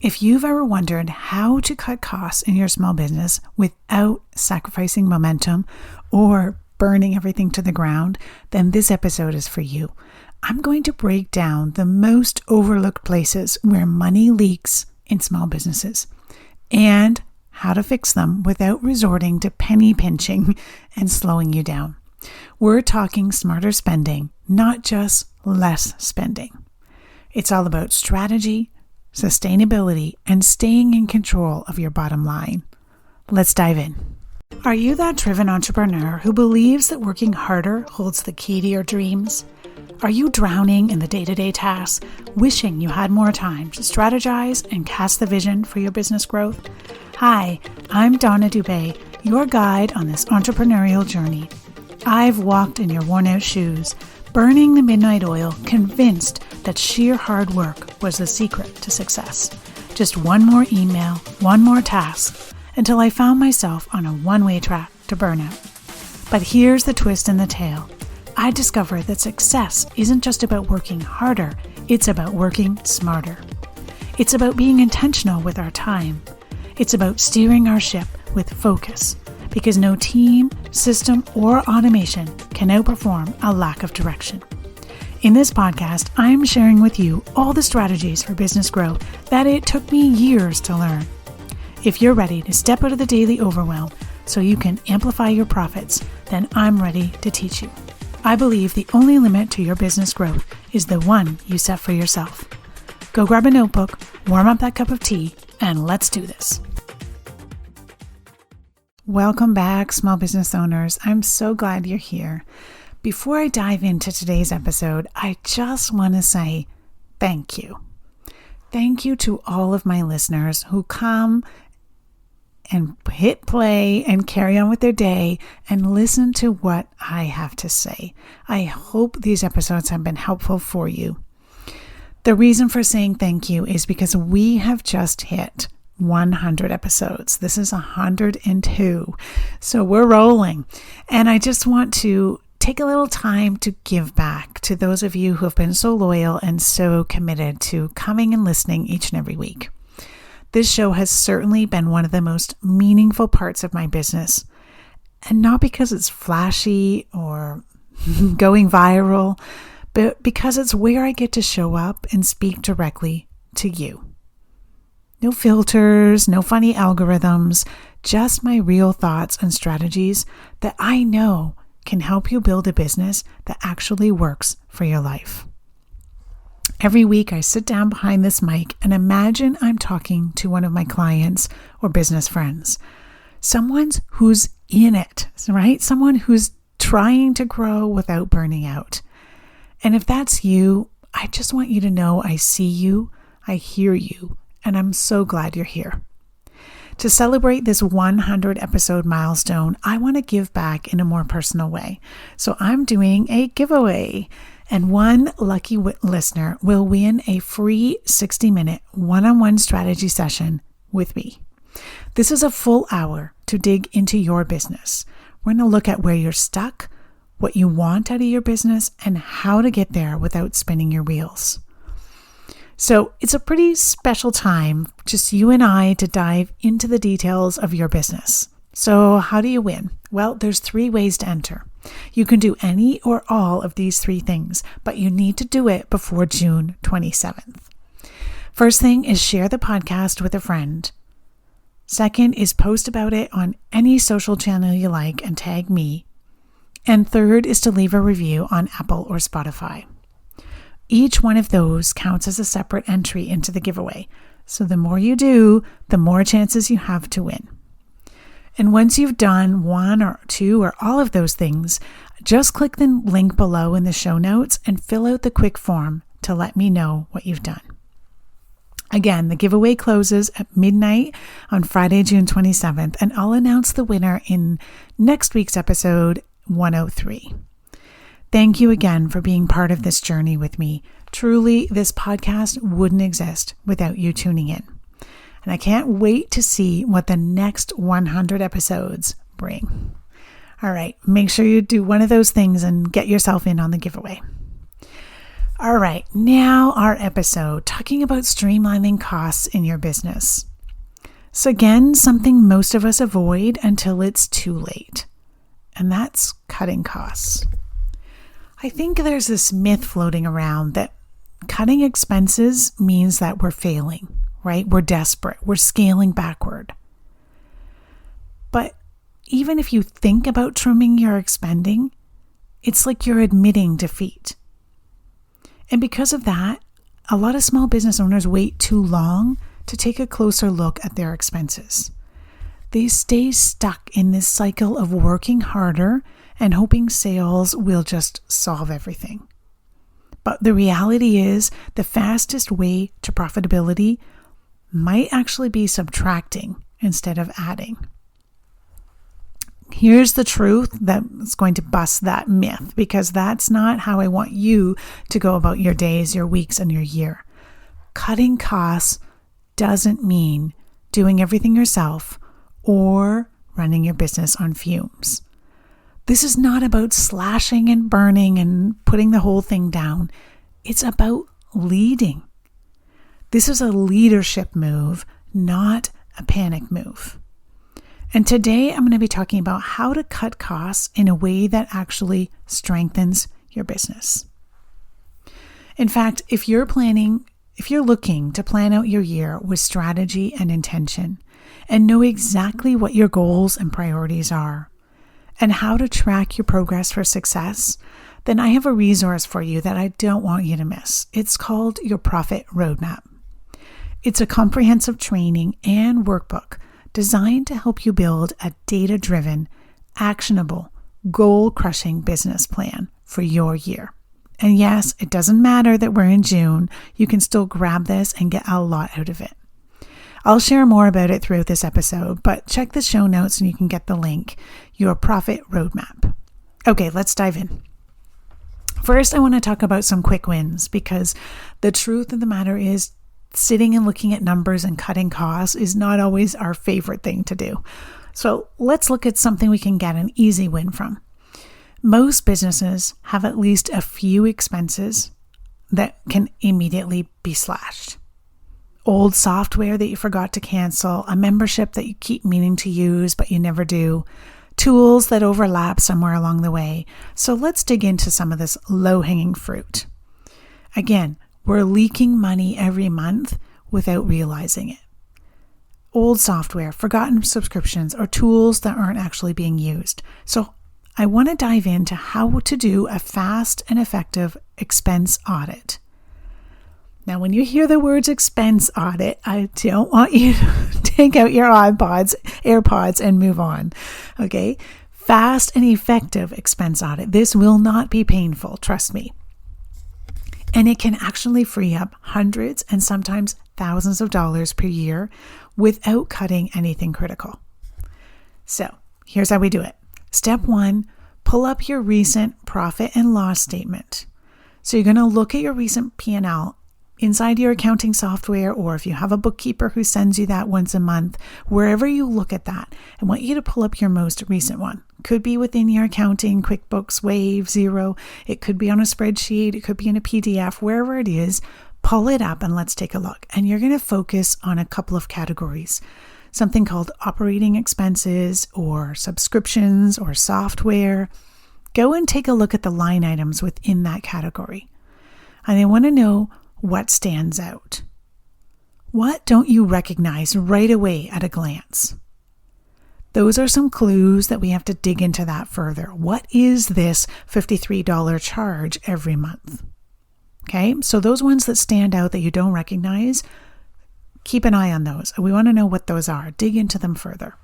If you've ever wondered how to cut costs in your small business without sacrificing momentum or burning everything to the ground, then this episode is for you. I'm going to break down the most overlooked places where money leaks in small businesses and how to fix them without resorting to penny pinching and slowing you down. We're talking smarter spending, not just less spending. It's all about strategy, sustainability, and staying in control of your bottom line. Let's dive in. Are you that driven entrepreneur who believes that working harder holds the key to your dreams? Are you drowning in the day-to-day tasks, wishing you had more time to strategize and cast the vision for your business growth? Hi, I'm Donna Dubé, your guide on this entrepreneurial journey. I've walked in your worn-out shoes, burning the midnight oil, convinced that sheer hard work was the secret to success. Just one more email, one more task, until I found myself on a one-way track to burnout. But here's the twist in the tale. I discovered that success isn't just about working harder, it's about working smarter. It's about being intentional with our time. It's about steering our ship with focus, because no team, system, or automation can outperform a lack of direction. In this podcast, I'm sharing with you all the strategies for business growth that it took me years to learn. If you're ready to step out of the daily overwhelm so you can amplify your profits, then I'm ready to teach you. I believe the only limit to your business growth is the one you set for yourself. Go grab a notebook, warm up that cup of tea, and let's do this. Welcome back, small business owners. I'm so glad you're here. Before I dive into today's episode, I just want to say thank you. Thank you to all of my listeners who come and hit play and carry on with their day and listen to what I have to say. I hope these episodes have been helpful for you. The reason for saying thank you is because we have just hit 100 episodes. This is 102. So we're rolling. And I just want to take a little time to give back to those of you who have been so loyal and so committed to coming and listening each and every week. This show has certainly been one of the most meaningful parts of my business. And not because it's flashy or going viral, but because it's where I get to show up and speak directly to you. No filters, no funny algorithms, just my real thoughts and strategies that I know can help you build a business that actually works for your life. Every week I sit down behind this mic and imagine I'm talking to one of my clients or business friends. Someone who's in it, right? Someone who's trying to grow without burning out. And if that's you, I just want you to know I see you, I hear you, and I'm so glad you're here. To celebrate this 100 episode milestone, I want to give back in a more personal way. So I'm doing a giveaway, and one lucky listener will win a free 60-minute one-on-one strategy session with me. This is a full hour to dig into your business. We're going to look at where you're stuck, what you want out of your business, and how to get there without spinning your wheels. So it's a pretty special time, just you and I, to dive into the details of your business. So how do you win? Well, there's 3 ways to enter. You can do any or all of these 3 things, but you need to do it before June 27th. First thing is share the podcast with a friend. Second is post about it on any social channel you like and tag me. And third is to leave a review on Apple or Spotify. Each one of those counts as a separate entry into the giveaway. So the more you do, the more chances you have to win. And once you've done 1 or 2 or all of those things, just click the link below in the show notes and fill out the quick form to let me know what you've done. Again, the giveaway closes at midnight on Friday, June 27th, and I'll announce the winner in next week's episode 103. Thank you again for being part of this journey with me. Truly, this podcast wouldn't exist without you tuning in. And I can't wait to see what the next 100 episodes bring. All right, make sure you do one of those things and get yourself in on the giveaway. All right, now our episode talking about streamlining costs in your business. So again, something most of us avoid until it's too late, and that's cutting costs. I think there's this myth floating around that cutting expenses means that we're failing, right? We're desperate, we're scaling backward. But even if you think about trimming your spending, it's like you're admitting defeat. And because of that, a lot of small business owners wait too long to take a closer look at their expenses. They stay stuck in this cycle of working harder and hoping sales will just solve everything. But the reality is, the fastest way to profitability might actually be subtracting instead of adding. Here's the truth that's going to bust that myth, because that's not how I want you to go about your days, your weeks, and your year. Cutting costs doesn't mean doing everything yourself or running your business on fumes. This is not about slashing and burning and putting the whole thing down. It's about leading. This is a leadership move, not a panic move. And today I'm going to be talking about how to cut costs in a way that actually strengthens your business. In fact, if you're looking to plan out your year with strategy and intention and know exactly what your goals and priorities are and how to track your progress for success, then I have a resource for you that I don't want you to miss. It's called your Profit Roadmap. It's a comprehensive training and workbook designed to help you build a data-driven, actionable, goal-crushing business plan for your year. And yes, it doesn't matter that we're in June. You can still grab this and get a lot out of it. I'll share more about it throughout this episode, but check the show notes and you can get the link, your Profit Roadmap. Okay, let's dive in. First, I want to talk about some quick wins, because the truth of the matter is, sitting and looking at numbers and cutting costs is not always our favorite thing to do. So let's look at something we can get an easy win from. Most businesses have at least a few expenses that can immediately be slashed. Old software that you forgot to cancel, a membership that you keep meaning to use but you never do, tools that overlap somewhere along the way. So let's dig into some of this low-hanging fruit. Again, we're leaking money every month without realizing it. Old software, forgotten subscriptions, or tools that aren't actually being used. So I want to dive into how to do a fast and effective expense audit. Now, when you hear the words expense audit, I don't want you to take out your AirPods and move on. Okay? Fast and effective expense audit. This will not be painful, trust me. And it can actually free up hundreds and sometimes thousands of dollars per year without cutting anything critical. So here's how we do it. Step 1, pull up your recent profit and loss statement. So you're going to look at your recent P&L inside your accounting software, or if you have a bookkeeper who sends you that once a month, wherever you look at that, I want you to pull up your most recent one. Could be within your accounting, QuickBooks, Wave, Xero. It could be on a spreadsheet. It could be in a PDF, wherever it is. Pull it up and let's take a look. And you're going to focus on a couple of categories. Something called operating expenses or subscriptions or software. Go and take a look at the line items within that category. And I want to know what stands out. What don't you recognize right away at a glance? Those are some clues that we have to dig into that further. What is this $53 charge every month? Okay, so those ones that stand out that you don't recognize, keep an eye on those. We want to know what those are. Dig into them further.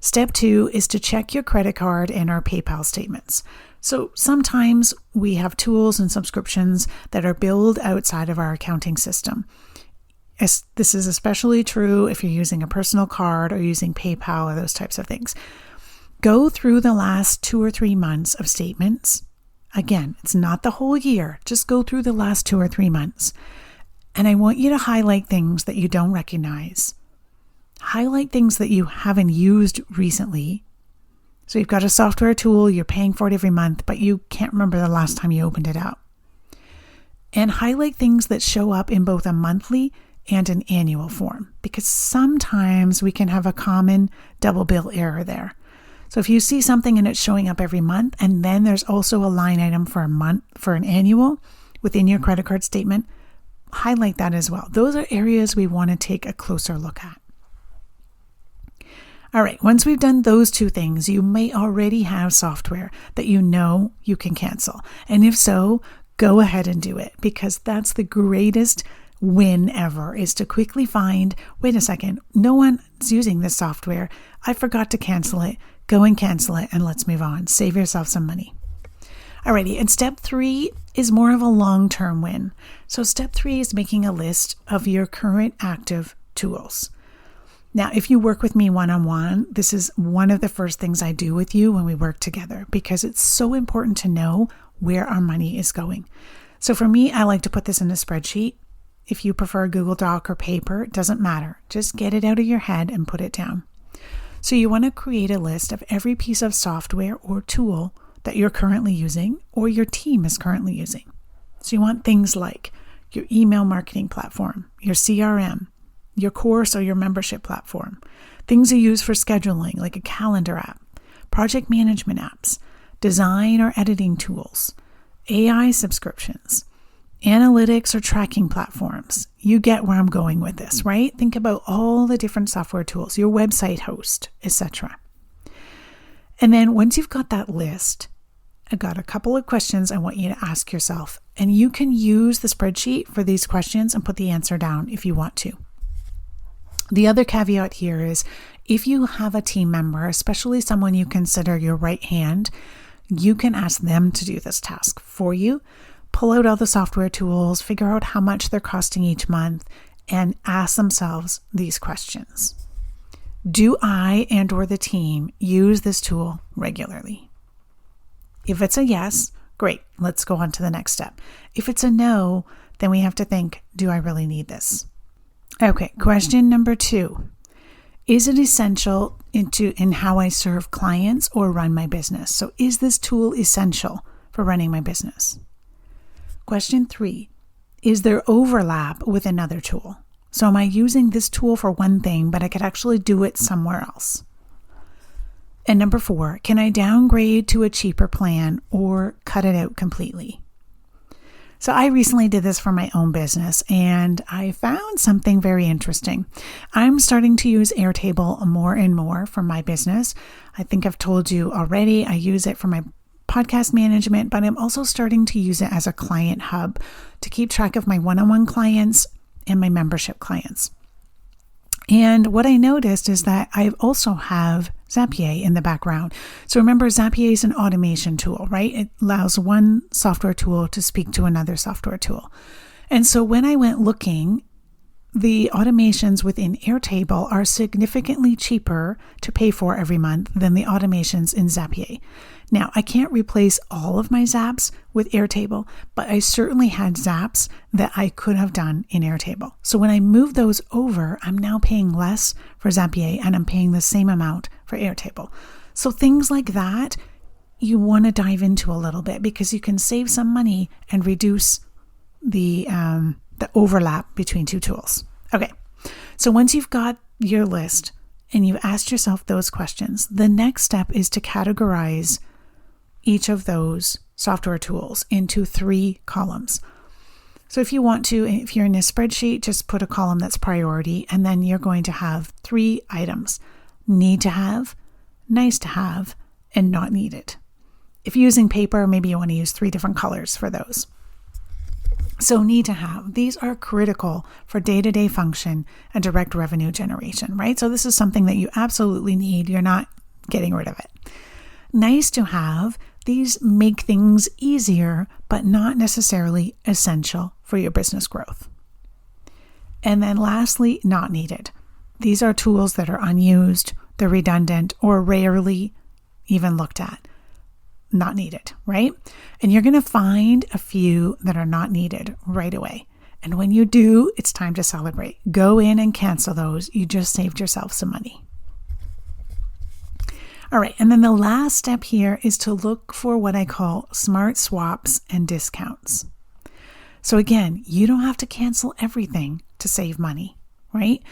Step 2 is to check your credit card and our PayPal statements. So sometimes we have tools and subscriptions that are billed outside of our accounting system. This is especially true if you're using a personal card or using PayPal or those types of things. Go through the last 2 or 3 months of statements. Again, it's not the whole year. Just go through the last 2 or 3 months. And I want you to highlight things that you don't recognize. Highlight things that you haven't used recently. So you've got a software tool, you're paying for it every month, but you can't remember the last time you opened it up. and highlight things that show up in both a monthly and an annual form, because sometimes we can have a common double bill error there. So if you see something and it's showing up every month, and then there's also a line item for a month for an annual within your credit card statement, highlight that as well. Those are areas we want to take a closer look at. All right, once we've done those two things, you may already have software that you know you can cancel. And if so, go ahead and do it, because that's the greatest win ever, is to quickly find, wait a second, no one's using this software. I forgot to cancel it. Go and cancel it and let's move on. Save yourself some money. Alrighty, and step 3 is more of a long-term win. So step 3 is making a list of your current active tools. Now, if you work with me one-on-one, this is one of the first things I do with you when we work together, because it's so important to know where our money is going. So for me, I like to put this in a spreadsheet. If you prefer Google Doc or paper, it doesn't matter. Just get it out of your head and put it down. So you want to create a list of every piece of software or tool that you're currently using or your team is currently using. So you want things like your email marketing platform, your CRM, your course or your membership platform, things you use for scheduling like a calendar app, project management apps, design or editing tools, AI subscriptions, analytics or tracking platforms. You get where I'm going with this, right? Think about all the different software tools, your website host, etc. And then once you've got that list, I've got a couple of questions I want you to ask yourself, and you can use the spreadsheet for these questions and put the answer down if you want to. The other caveat here is if you have a team member, especially someone you consider your right hand, you can ask them to do this task for you. Pull out all the software tools, figure out how much they're costing each month, and ask themselves these questions. Do I and or the team use this tool regularly? If it's a yes, great, let's go on to the next step. If it's a no, then we have to think, do I really need this? Okay, question number 2. Is it essential in how I serve clients or run my business? So is this tool essential for running my business? Question 3, is there overlap with another tool? So am I using this tool for one thing, but I could actually do it somewhere else? And number 4, can I downgrade to a cheaper plan or cut it out completely? So I recently did this for my own business and I found something very interesting. I'm starting to use Airtable more and more for my business. I think I've told you already, I use it for my podcast management, but I'm also starting to use it as a client hub to keep track of my one-on-one clients and my membership clients. And what I noticed is that I also have Zapier in the background. So remember, Zapier is an automation tool, right? It allows one software tool to speak to another software tool. And so when I went looking, the automations within Airtable are significantly cheaper to pay for every month than the automations in Zapier. Now, I can't replace all of my Zaps with Airtable, but I certainly had Zaps that I could have done in Airtable. So when I moved those over, I'm now paying less for Zapier and I'm paying the same amount for Airtable. So things like that, you want to dive into a little bit because you can save some money and reduce the overlap between two tools. Okay, so once you've got your list and you've asked yourself those questions, the next step is to categorize each of those software tools into 3 columns. So if you want to, if you're in a spreadsheet, just put a column that's priority, and then you're going to have 3 items: need to have, nice to have, and not needed. If you're using paper, maybe you want to use 3 different colors for those. So need to have, these are critical for day-to-day function and direct revenue generation, right? So this is something that you absolutely need. You're not getting rid of it. Nice to have, these make things easier, but not necessarily essential for your business growth. And then lastly, not needed. These are tools that are unused, they're redundant, or rarely even looked at. Not needed, right? And you're going to find a few that are not needed right away. And when you do, it's time to celebrate. Go in and cancel those. You just saved yourself some money. All right. And then the last step here is to look for what I call smart swaps and discounts. So again, you don't have to cancel everything to save money, right?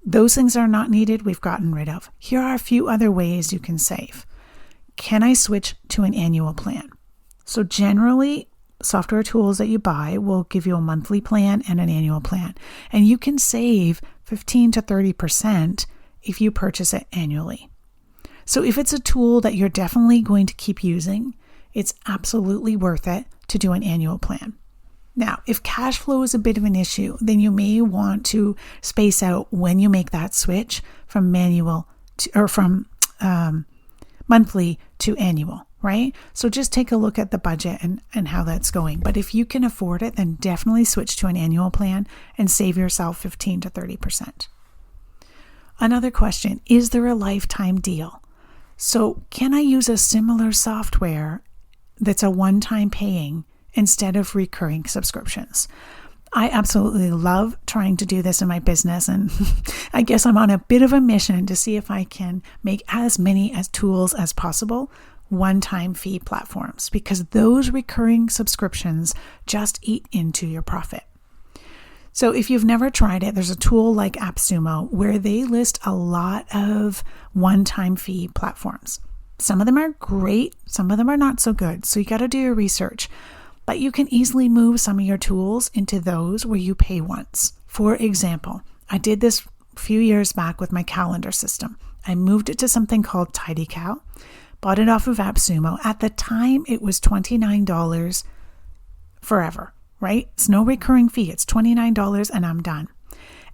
Those things that are not needed, we've gotten rid of. Here are a few other ways you can save. Can I switch to an annual plan? So generally, software tools that you buy will give you a monthly plan and an annual plan. And you can save 15 to 30% if you purchase it annually. So if it's a tool that you're definitely going to keep using, it's absolutely worth it to do an annual plan. Now, if cash flow is a bit of an issue, then you may want to space out when you make that switch from monthly to annual, right? So just take a look at the budget and how that's going. But if you can afford it, then definitely switch to an annual plan and save yourself 15 to 30%. Another question, is there a lifetime deal? So can I use a similar software that's a one-time paying instead of recurring subscriptions? I absolutely love trying to do this in my business, and I guess I'm on a bit of a mission to see if I can make as many as tools as possible one-time fee platforms, because those recurring subscriptions just eat into your profit. So if you've never tried it, there's a tool like AppSumo where they list a lot of one-time fee platforms. Some of them are great, some of them are not so good. So you got to do your research, but you can easily move some of your tools into those where you pay once. For example, I did this a few years back with my calendar system. I moved it to something called TidyCal, bought it off of AppSumo. At the time, it was $29 forever. Right? It's no recurring fee. It's $29 and I'm done.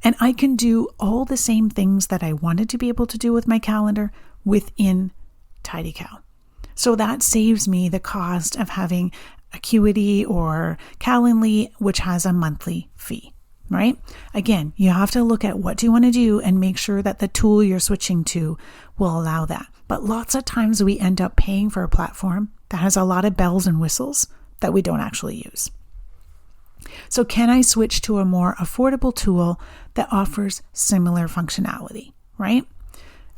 And I can do all the same things that I wanted to be able to do with my calendar within TidyCal. So that saves me the cost of having Acuity or Calendly, which has a monthly fee, right? Again, you have to look at what do you want to do and make sure that the tool you're switching to will allow that. But lots of times we end up paying for a platform that has a lot of bells and whistles that we don't actually use. So can I switch to a more affordable tool that offers similar functionality, right?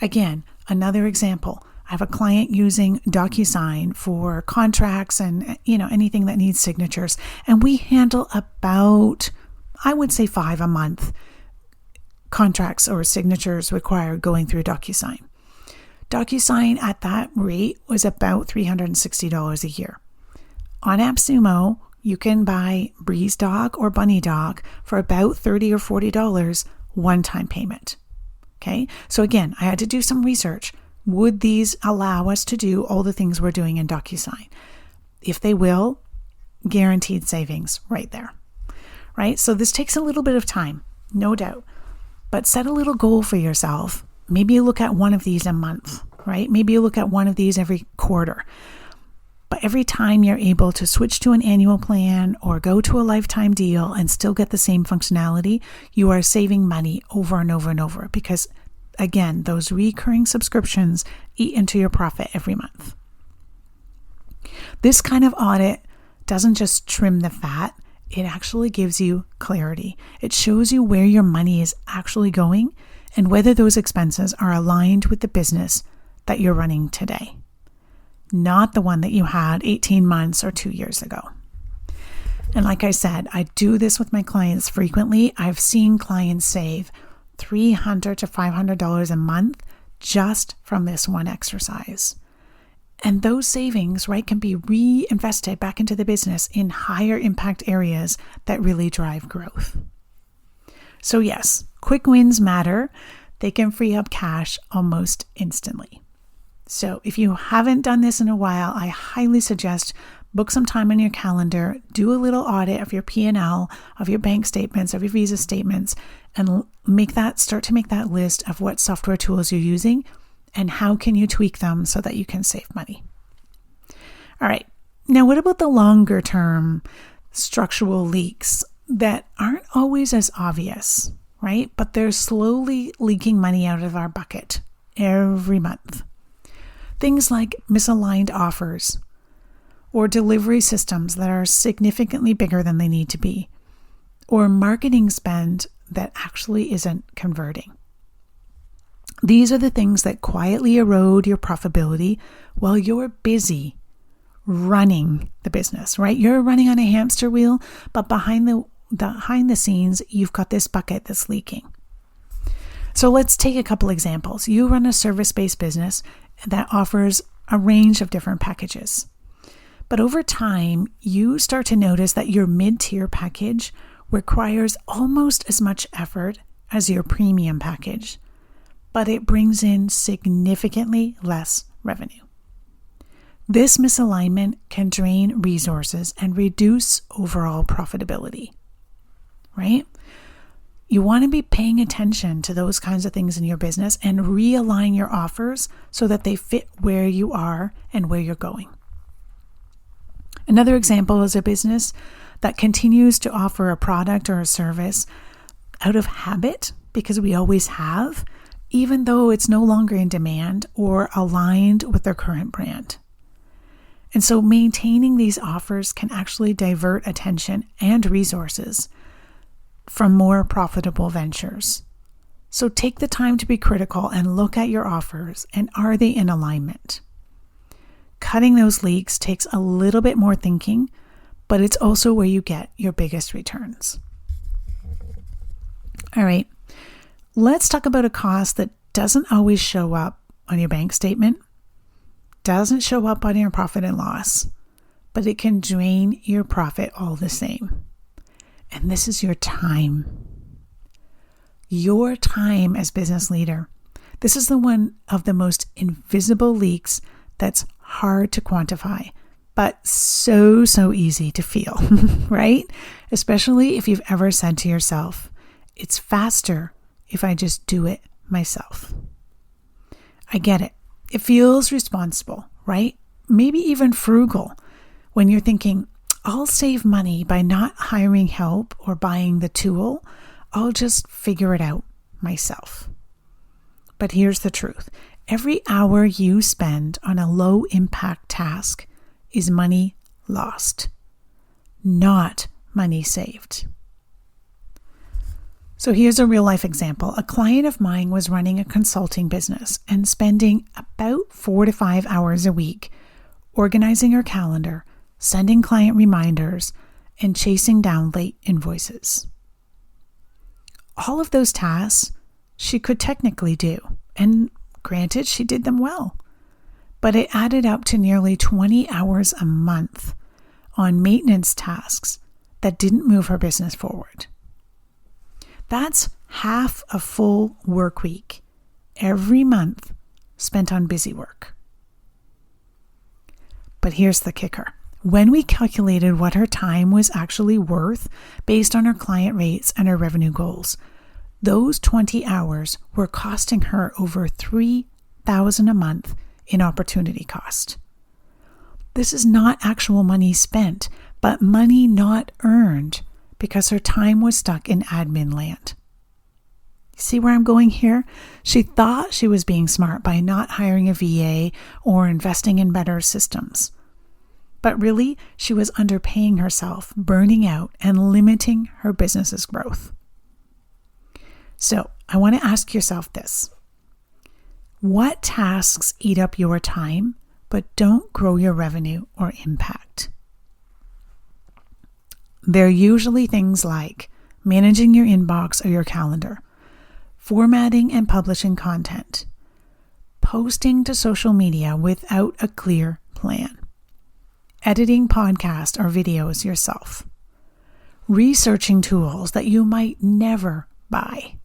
Again, another example. I have a client using DocuSign for contracts and, anything that needs signatures. And we handle about, I would say 5 a month contracts or signatures required going through DocuSign. DocuSign at that rate was about $360 a year. On AppSumo, you can buy BreezeDoc or BunnyDoc for about $30 or $40 one-time payment. Okay, so again, I had to do some research. Would these allow us to do all the things we're doing in DocuSign? If they will, guaranteed savings right there, right? So this takes a little bit of time, no doubt, but set a little goal for yourself. Maybe you look at one of these a month, right? Maybe you look at one of these every quarter. But every time you're able to switch to an annual plan or go to a lifetime deal and still get the same functionality, you are saving money over and over and over because, again, those recurring subscriptions eat into your profit every month. This kind of audit doesn't just trim the fat, it actually gives you clarity. It shows you where your money is actually going and whether those expenses are aligned with the business that you're running today. Not the one that you had 18 months or 2 years ago. And like I said, I do this with my clients frequently. I've seen clients save $300 to $500 a month just from this one exercise. And those savings, right, can be reinvested back into the business in higher impact areas that really drive growth. So yes, quick wins matter. They can free up cash almost instantly. So if you haven't done this in a while, I highly suggest book some time on your calendar, do a little audit of your P&L, of your bank statements, of your Visa statements, and start to make that list of what software tools you're using and how can you tweak them so that you can save money. All right. Now, what about the longer term structural leaks that aren't always as obvious, right? But they're slowly leaking money out of our bucket every month. Things like misaligned offers or delivery systems that are significantly bigger than they need to be, or marketing spend that actually isn't converting. These are the things that quietly erode your profitability while you're busy running the business, right? You're running on a hamster wheel, but behind the scenes, you've got this bucket that's leaking. So let's take a couple examples. You run a service-based business that offers a range of different packages. But over time, you start to notice that your mid-tier package requires almost as much effort as your premium package, but it brings in significantly less revenue. This misalignment can drain resources and reduce overall profitability, right? You want to be paying attention to those kinds of things in your business and realign your offers so that they fit where you are and where you're going. Another example is a business that continues to offer a product or a service out of habit, because we always have, even though it's no longer in demand or aligned with their current brand. And so maintaining these offers can actually divert attention and resources from more profitable ventures. So take the time to be critical and look at your offers, and are they in alignment? Cutting those leaks takes a little bit more thinking, but it's also where you get your biggest returns. All right, let's talk about a cost that doesn't always show up on your bank statement, doesn't show up on your profit and loss, but it can drain your profit all the same. And this is your time. Your time as business leader. This is the one of the most invisible leaks that's hard to quantify, but so easy to feel, right? Especially if you've ever said to yourself, it's faster if I just do it myself. I get it. It feels responsible, right? Maybe even frugal when you're thinking, I'll save money by not hiring help or buying the tool. I'll just figure it out myself. But here's the truth. Every hour you spend on a low impact task is money lost, not money saved. So here's a real life example. A client of mine was running a consulting business and spending about 4 to 5 hours a week organizing her calendar, sending client reminders, and chasing down late invoices. All of those tasks she could technically do, and granted, she did them well, but it added up to nearly 20 hours a month on maintenance tasks that didn't move her business forward. That's half a full work week every month spent on busy work. But here's the kicker. When we calculated what her time was actually worth based on her client rates and her revenue goals, those 20 hours were costing her over $3,000 a month in opportunity cost. This is not actual money spent, but money not earned because her time was stuck in admin land. See where I'm going here? She thought she was being smart by not hiring a VA or investing in better systems. But really, she was underpaying herself, burning out, and limiting her business's growth. So I want to ask yourself this. What tasks eat up your time but don't grow your revenue or impact? They're usually things like managing your inbox or your calendar, formatting and publishing content, posting to social media without a clear plan, editing podcasts or videos yourself, researching tools that you might never buy,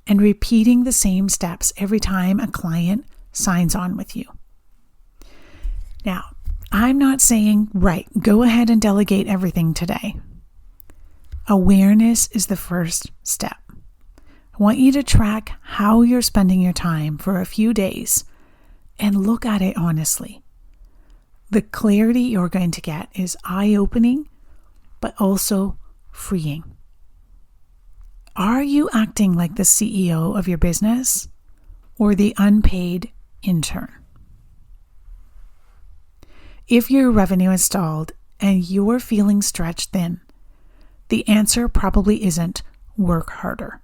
and repeating the same steps every time a client signs on with you. Now, I'm not saying, right, go ahead and delegate everything today. Awareness is the first step. I want you to track how you're spending your time for a few days and look at it honestly. The clarity you're going to get is eye-opening, but also freeing. Are you acting like the CEO of your business or the unpaid intern? If your revenue is stalled and you're feeling stretched thin, the answer probably isn't work harder.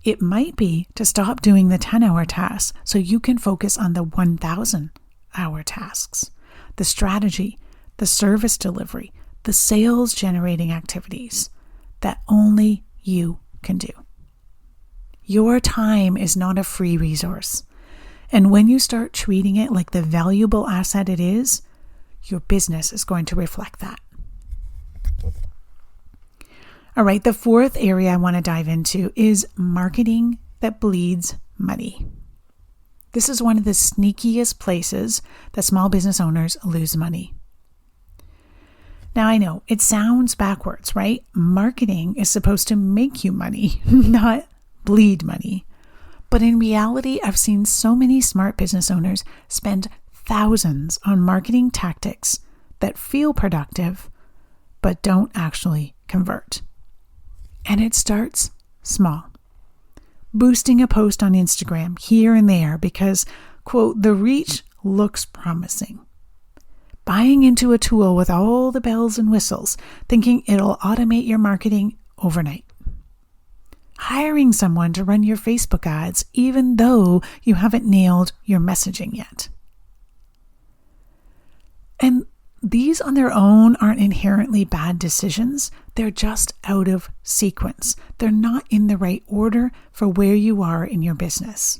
It might be to stop doing the 10-hour tasks so you can focus on the 1,000-hour tasks. the strategy, the service delivery, the sales generating activities that only you can do. Your time is not a free resource. And when you start treating it like the valuable asset it is, your business is going to reflect that. All right, the fourth area I want to dive into is marketing that bleeds money. This is one of the sneakiest places that small business owners lose money. Now, I know it sounds backwards, right? Marketing is supposed to make you money, not bleed money. But in reality, I've seen so many smart business owners spend thousands on marketing tactics that feel productive, but don't actually convert. And it starts small. Boosting a post on Instagram here and there because, quote, the reach looks promising. Buying into a tool with all the bells and whistles, thinking it'll automate your marketing overnight. Hiring someone to run your Facebook ads even though you haven't nailed your messaging yet. And these on their own aren't inherently bad decisions. They're just out of sequence. They're not in the right order for where you are in your business.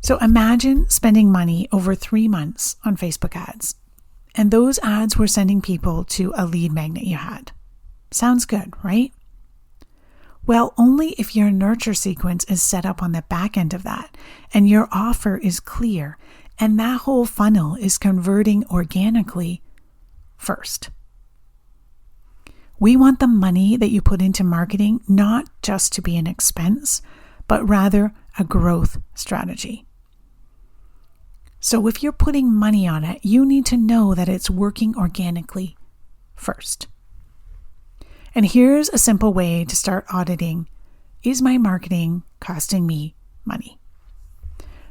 So imagine spending money over 3 months on Facebook ads, and those ads were sending people to a lead magnet you had. Sounds good, right? Well, only if your nurture sequence is set up on the back end of that, and your offer is clear, and that whole funnel is converting organically first. We want the money that you put into marketing not just to be an expense, but rather a growth strategy. So if you're putting money on it, you need to know that it's working organically first. And here's a simple way to start auditing, is my marketing costing me money?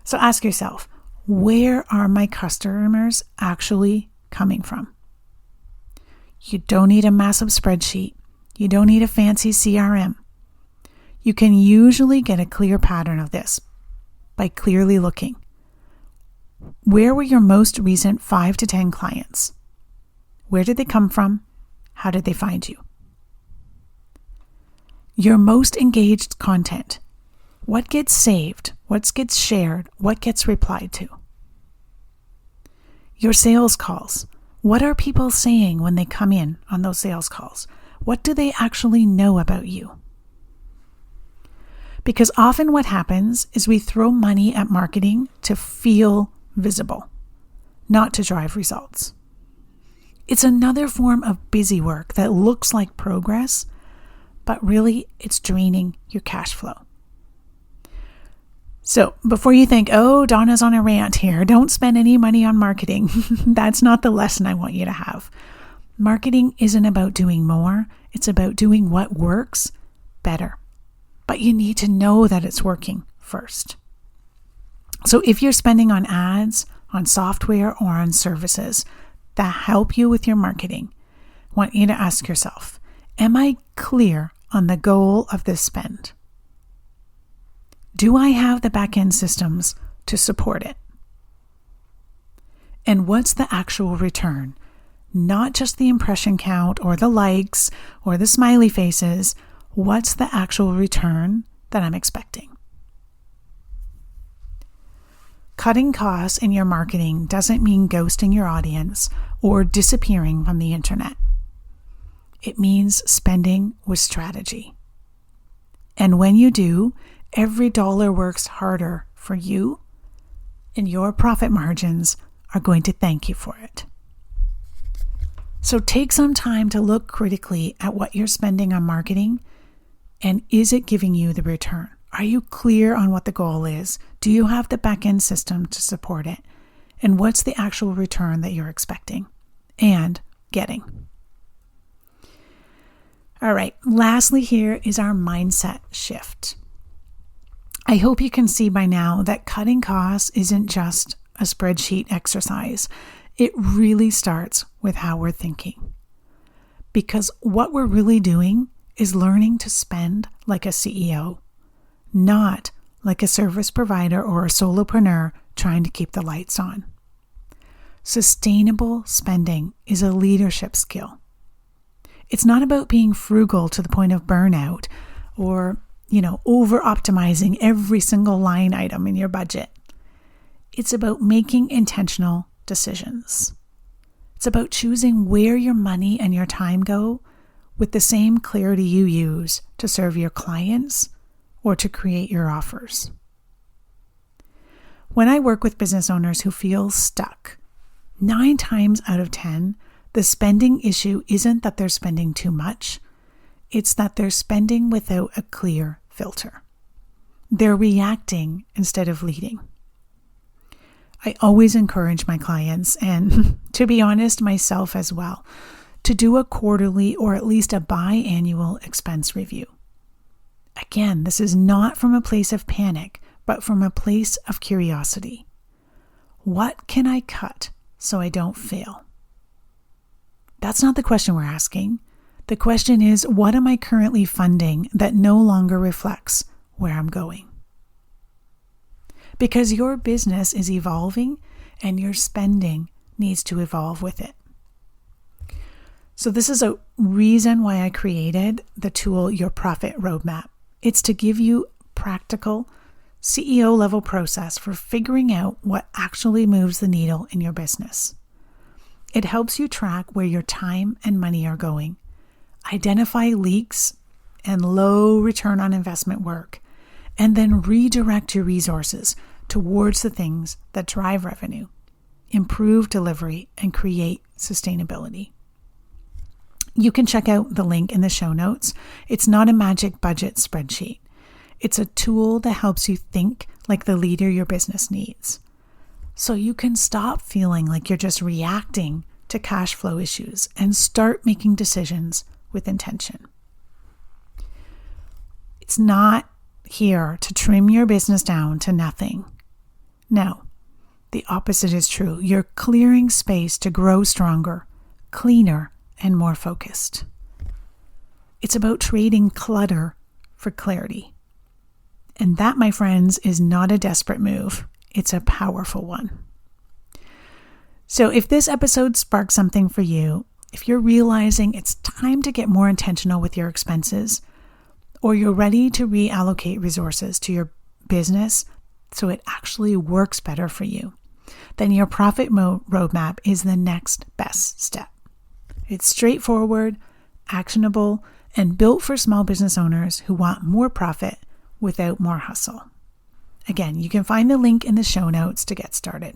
So ask yourself, where are my customers actually coming from? You don't need a massive spreadsheet. You don't need a fancy CRM. You can usually get a clear pattern of this by clearly looking. Where were your most recent 5 to 10 clients? Where did they come from? How did they find you? Your most engaged content. What gets saved? What gets shared? What gets replied to? Your sales calls. What are people saying when they come in on those sales calls? What do they actually know about you? Because often what happens is we throw money at marketing to feel visible, not to drive results. It's another form of busy work that looks like progress, but really it's draining your cash flow. So before you think, oh, Donna's on a rant here, don't spend any money on marketing. That's not the lesson I want you to have. Marketing isn't about doing more. It's about doing what works better. But you need to know that it's working first. So if you're spending on ads, on software, or on services that help you with your marketing, I want you to ask yourself, am I clear on the goal of this spend? Do I have the back-end systems to support it? And what's the actual return? Not just the impression count or the likes or the smiley faces. What's the actual return that I'm expecting? Cutting costs in your marketing doesn't mean ghosting your audience or disappearing from the internet. It means spending with strategy. And when you do, every dollar works harder for you, and your profit margins are going to thank you for it. So take some time to look critically at what you're spending on marketing, and is it giving you the return? Are you clear on what the goal is? Do you have the back-end system to support it? And what's the actual return that you're expecting and getting? All right, lastly here is our mindset shift. I hope you can see by now that cutting costs isn't just a spreadsheet exercise. It really starts with how we're thinking. Because what we're really doing is learning to spend like a CEO, not like a service provider or a solopreneur trying to keep the lights on. Sustainable spending is a leadership skill. It's not about being frugal to the point of burnout or, over optimizing every single line item in your budget. It's about making intentional decisions. It's about choosing where your money and your time go with the same clarity you use to serve your clients or to create your offers. When I work with business owners who feel stuck, 9 times out of 10, the spending issue isn't that they're spending too much. It's that they're spending without a clear filter. They're reacting instead of leading. I always encourage my clients, and to be honest, myself as well, to do a quarterly or at least a biannual expense review. Again, this is not from a place of panic, but from a place of curiosity. What can I cut so I don't fail? That's not the question we're asking. The question is, what am I currently funding that no longer reflects where I'm going? Because your business is evolving and your spending needs to evolve with it. So this is a reason why I created the tool, Your Profit Roadmap. It's to give you practical CEO level process for figuring out what actually moves the needle in your business. It helps you track where your time and money are going, identify leaks and low return on investment work, and then redirect your resources towards the things that drive revenue, improve delivery, and create sustainability. You can check out the link in the show notes. It's not a magic budget spreadsheet. It's a tool that helps you think like the leader your business needs, so you can stop feeling like you're just reacting to cash flow issues and start making decisions with intention. It's not here to trim your business down to nothing. No, the opposite is true. You're clearing space to grow stronger, cleaner, and more focused. It's about trading clutter for clarity. And that, my friends, is not a desperate move. It's a powerful one. So if this episode sparks something for you, if you're realizing it's time to get more intentional with your expenses, or you're ready to reallocate resources to your business so it actually works better for you, then your profit roadmap is the next best step. It's straightforward, actionable, and built for small business owners who want more profit without more hustle. Again, you can find the link in the show notes to get started.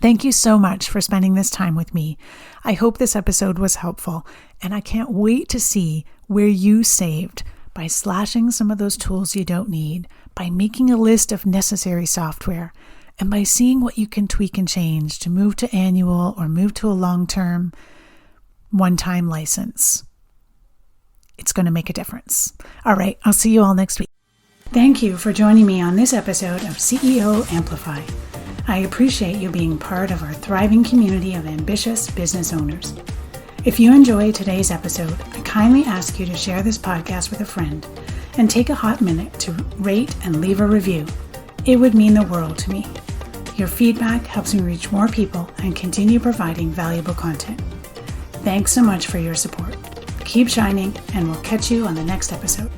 Thank you so much for spending this time with me. I hope this episode was helpful, and I can't wait to see where you saved by slashing some of those tools you don't need, by making a list of necessary software, and by seeing what you can tweak and change to move to annual or move to a long-term one-time license. It's going to make a difference. All right, I'll see you all next week. Thank you for joining me on this episode of CEO Amplify. I appreciate you being part of our thriving community of ambitious business owners. If you enjoyed today's episode, I kindly ask you to share this podcast with a friend and take a hot minute to rate and leave a review. It would mean the world to me. Your feedback helps me reach more people and continue providing valuable content. Thanks so much for your support. Keep shining, and we'll catch you on the next episode.